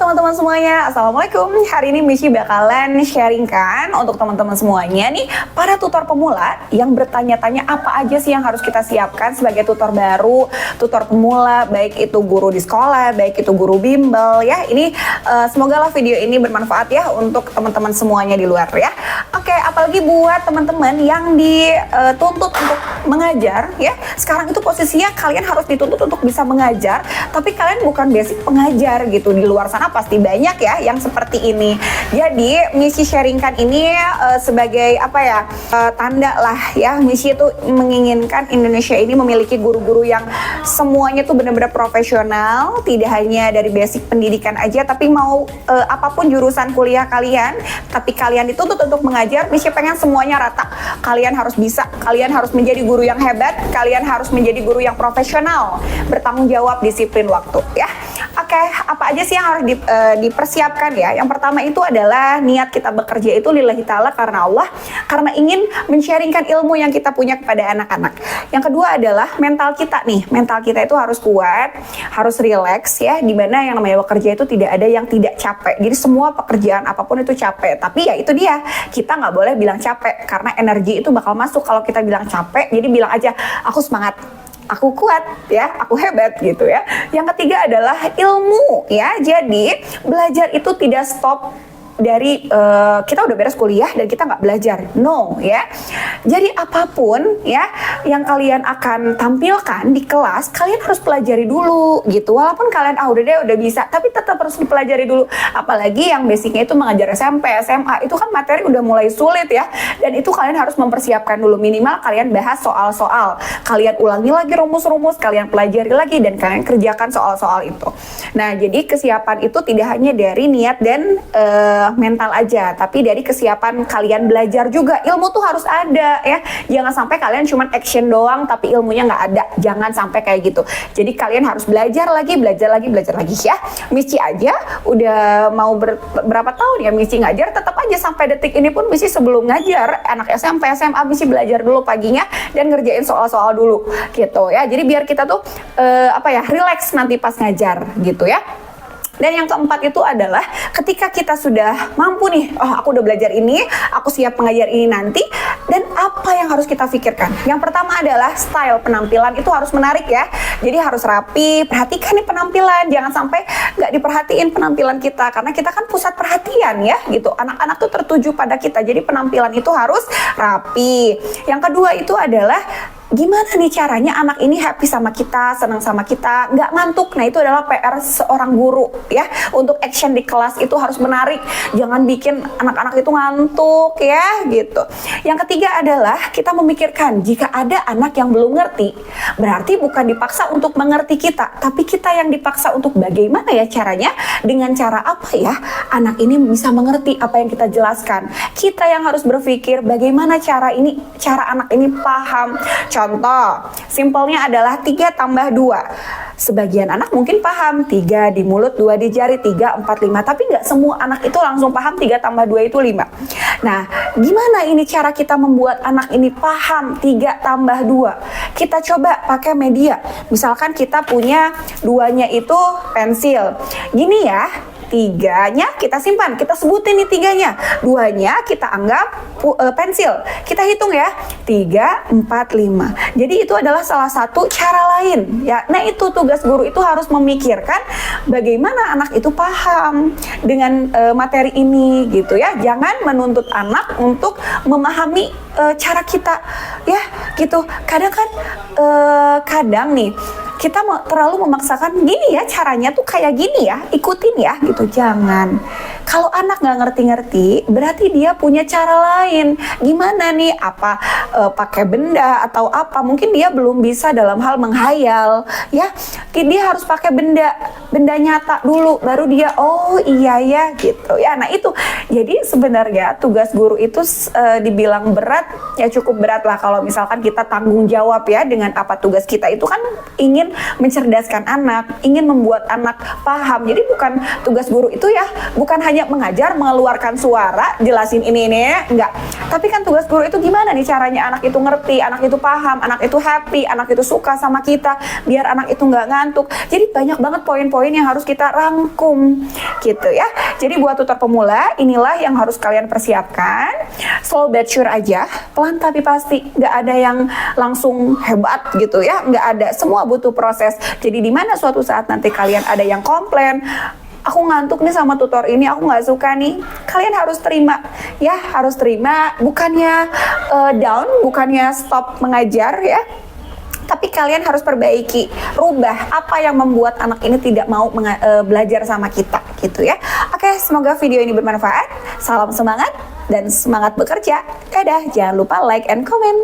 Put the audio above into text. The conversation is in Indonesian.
teman-teman semuanya, Assalamualaikum. Hari ini Michi bakalan sharingkan untuk teman-teman semuanya nih, para tutor pemula yang bertanya-tanya apa aja sih yang harus kita siapkan sebagai tutor baru, tutor pemula, baik itu guru di sekolah, baik itu guru bimbel ya. Ini semoga lah video ini bermanfaat ya untuk teman-teman semuanya di luar ya. Oke, apalagi buat teman-teman yang dituntut untuk mengajar ya. Sekarang itu posisinya kalian harus dituntut untuk bisa mengajar, tapi kalian bukan basic pengajar gitu. Di luar sana pasti banyak ya yang seperti ini. Jadi Michi sharingkan ini sebagai tanda lah ya. Michi itu menginginkan Indonesia ini memiliki guru-guru yang semuanya tuh benar-benar profesional, tidak hanya dari basic pendidikan aja, tapi mau apapun jurusan kuliah kalian, tapi kalian dituntut untuk mengajar. Michi pengen semuanya rata. Kalian harus bisa, kalian harus menjadi guru yang hebat, kalian harus menjadi guru yang profesional, bertanggung jawab, disiplin waktu ya. Oke, apa aja sih yang harus dipersiapkan ya? Yang pertama itu adalah niat kita bekerja itu lillahi ta'ala karena Allah, karena ingin men-sharingkan ilmu yang kita punya kepada anak-anak. Yang kedua adalah mental kita nih. Mental kita itu harus kuat, harus rileks ya, dimana yang namanya bekerja itu tidak ada yang tidak capek. Jadi semua pekerjaan apapun itu capek, tapi ya itu dia, kita nggak boleh bilang capek, karena energi itu bakal masuk kalau kita bilang capek. Jadi bilang aja, aku semangat, aku kuat ya, aku hebat gitu ya. Yang ketiga adalah ilmu ya. Jadi belajar itu tidak stop dari kita udah beres kuliah dan kita nggak belajar, no ya. Jadi apapun ya yang kalian akan tampilkan di kelas, kalian harus pelajari dulu gitu. Walaupun kalian udah bisa, tapi tetap harus dipelajari dulu. Apalagi yang basicnya itu mengajar SMP, SMA, itu kan materi udah mulai sulit ya. Dan itu kalian harus mempersiapkan dulu, minimal kalian bahas soal-soal, kalian ulangi lagi rumus-rumus, kalian pelajari lagi, dan kalian kerjakan soal-soal itu. Nah, jadi kesiapan itu tidak hanya dari niat dan mental aja, tapi dari kesiapan kalian belajar juga. Ilmu tuh harus ada ya, jangan sampai kalian cuma action doang tapi ilmunya nggak ada. Jangan sampai kayak gitu. Jadi kalian harus belajar lagi ya. Michi aja udah mau berapa tahun ya Michi ngajar, tetap aja sampai detik ini pun Michi sebelum ngajar anak SMP, SMA, Michi belajar dulu paginya dan ngerjain soal-soal dulu gitu ya. Jadi biar kita tuh relax nanti pas ngajar gitu ya. Dan yang keempat itu adalah ketika kita sudah mampu nih, aku udah belajar ini, aku siap mengajar ini nanti, dan apa yang harus kita pikirkan? Yang pertama adalah style penampilan itu harus menarik ya. Jadi harus rapi, perhatikan nih penampilan, jangan sampai nggak diperhatiin penampilan kita, karena kita kan pusat perhatian ya gitu. Anak-anak tuh tertuju pada kita, jadi penampilan itu harus rapi. Yang kedua itu adalah gimana nih caranya anak ini happy sama kita, senang sama kita, nggak ngantuk. Nah itu adalah PR seorang guru ya. Untuk action di kelas itu harus menarik, jangan bikin anak-anak itu ngantuk ya gitu. Yang ketiga adalah kita memikirkan jika ada anak yang belum ngerti, berarti bukan dipaksa untuk mengerti kita, tapi kita yang dipaksa untuk bagaimana ya caranya, dengan cara apa ya anak ini bisa mengerti apa yang kita jelaskan. Kita yang harus berpikir bagaimana cara anak ini paham. Contoh, simpelnya adalah 3 tambah 2. Sebagian anak mungkin paham 3 di mulut, 2 di jari, 3, 4, 5. Tapi nggak semua anak itu langsung paham 3 tambah 2 itu 5. Nah, gimana ini cara kita membuat anak ini paham 3 tambah 2? Kita coba pakai media. Misalkan kita punya 2-nya itu pensil. Gini ya. 3-nya kita simpan, kita sebutin nih 3-nya. 2-nya kita anggap pensil. Kita hitung ya, 3, 4, 5. Jadi itu adalah salah satu cara lain ya. Nah itu tugas guru itu harus memikirkan bagaimana anak itu paham dengan materi ini gitu ya. Jangan menuntut anak untuk memahami cara kita ya gitu. Kadang nih kita terlalu memaksakan, gini ya caranya tuh kayak gini ya, ikutin ya gitu. Jangan. Kalau anak nggak ngerti-ngerti, berarti dia punya cara lain. Gimana nih? Pakai benda atau apa? Mungkin dia belum bisa dalam hal menghayal, ya. Dia harus pakai benda nyata dulu, baru dia iya ya gitu ya. Nah itu. Jadi sebenarnya tugas guru itu dibilang berat, ya cukup berat lah kalau misalkan kita tanggung jawab ya dengan apa tugas kita itu kan ingin ingin mencerdaskan anak, ingin membuat anak paham. Jadi bukan tugas guru itu ya, bukan hanya mengajar, mengeluarkan suara, jelasin ini enggak. Tapi kan tugas guru itu gimana nih caranya anak itu ngerti, anak itu paham, anak itu happy, anak itu suka sama kita, biar anak itu nggak ngantuk. Jadi banyak banget poin-poin yang harus kita rangkum gitu ya. Jadi buat tutor pemula, inilah yang harus kalian persiapkan. Slow but sure aja, pelan tapi pasti. Nggak ada yang langsung hebat gitu ya, nggak ada. Semua butuh proses. Jadi di mana suatu saat nanti kalian ada yang komplain, aku ngantuk nih sama tutor ini, aku nggak suka nih. Kalian harus terima, ya harus terima. Bukannya down, bukannya stop mengajar ya. Tapi kalian harus perbaiki, rubah apa yang membuat anak ini tidak mau belajar sama kita gitu ya. Oke, semoga video ini bermanfaat. Salam semangat dan semangat bekerja. Dadah, jangan lupa like and comment.